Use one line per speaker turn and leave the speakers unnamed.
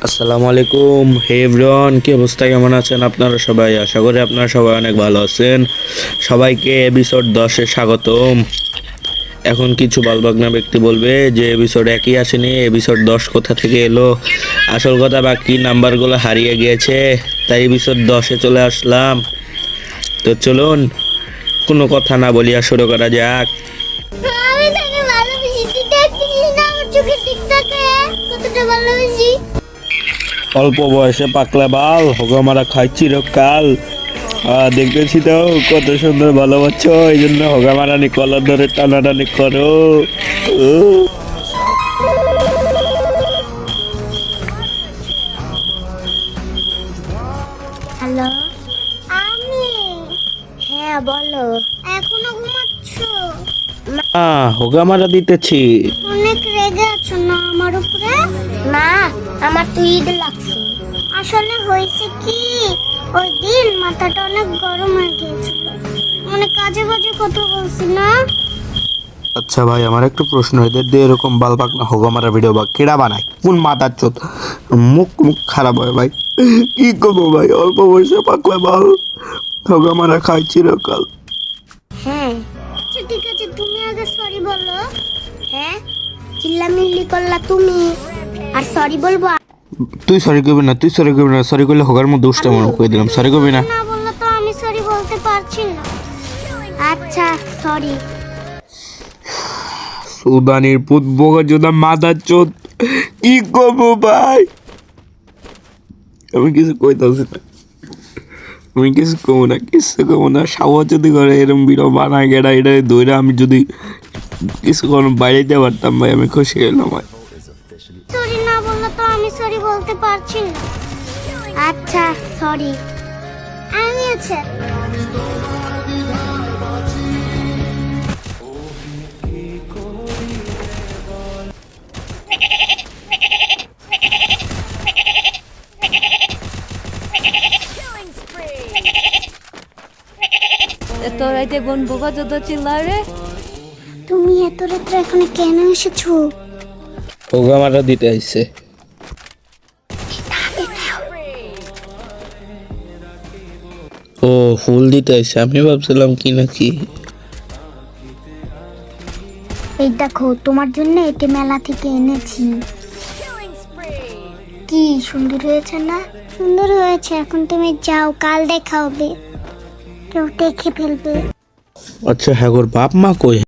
আসসালামু আলাইকুম। হে এভরিওয়ান, কি অবস্থা, কেমন আছেন আপনারা সবাই? আশা করি আপনারা সবাই অনেক ভালো আছেন। সবাইকে এপিসোড 10-এ স্বাগতম। এখন কিছু বালবাগনা ব্যক্তি বলবে যে এপিসোড একই আসেনি, এপিসোড 10 কোথা থেকে এলো। আসল কথা, বাকি নাম্বারগুলো হারিয়ে গিয়েছে, তাই এপিসোড 10-এ চলে আসলাম। তো চলুন কোনো কথা না বলিয়া শুরু করা যাক।
আমি তাকে ভালোবেসি, তুই দেখতেছিস না আমার চোখের দিক থেকে কতটা ভালোবেসি।
অল্প বয়সে পাকলা বাল, হোগামারা খাই চিরকাল। দেখতেছি তো কত সুন্দর ভালোবাসছো, এই জন্য হোগামারানি কলার ধরে টানাটানি করো। ও,
হ্যালো, আমি। হ্যাঁ বলো। এখনো ঘুমাচ্ছো?
হোগামারা দিতেছি।
অনেক রেগে আছো না আমার উপরে? না, আমার তো ঈদ লাগছে। আসলে হয়েছে কি, ওই দিন মাথাটা অনেক গরম হয়ে গিয়েছিল, মানে কাজে বাজে কথা বলছি না।
আচ্ছা ভাই, আমার একটু প্রশ্ন, এদের দিয়ে এরকম বাল পাকনা হোগামারা ভিডিও বা কেডা বানায়? কোন মাথার চোদ? মুখ মুখ খারাপ হয় ভাই, কি করবো ভাই, অল্প বয়সে পাকলা বাল, হোগামারা খাই চিরকাল।
হ্যাঁ আচ্ছা ঠিক আছে, তুমি আগে সরি বলো। হ্যাঁ, চিল্লামিল্লি করলা তুমি, আর সরি বলবো।
তুই সরি করবি না, তুই সরি করবি না, সরি করলে হোগার মধ্যে উষ্টা মনে করে দিলাম, সরি করবি না।
না বললে তো আমি সরি বলতে পারছি না। আচ্ছা সরি।
সুদানির পুত বোকা যোদা মাদার চোদ, কি করবো ভাই? আমি কিছু কইতাছি না, আমি কিছু কমো না, কিছু কমো না। সাওয়া যদি করে এরম বিড়ো বানায় গেড়া, এটা দইরা আমি যদি কিছু কোনো বাইরে দিতে পারতাম ভাই, আমি খুশি হইলাম ভাই।
সরি না বললে তো আমি সরি বলতে পারছি না। আচ্ছা সরি। আমি আচ্ছা
এত রাইতে কোন বোকা যত চিল্লায় রে?
তুমি এত রাত্রে এখানে কেন এসেছো?
হোগামারা দিতে আইছে। ও ফুল দিতে আইছে, আমি ভাবছিলাম কি নাকি।
এই দেখো, তোমার জন্য এটি মেলা থেকে এনেছি। কি সুন্দর হয়েছে না? সুন্দর হয়েছে। এখন তুমি যাও, কাল দেখা হবে, কেউ দেখে ফেলবে।
আচ্ছা হ্যাঁ, ওর বাপ মা কই?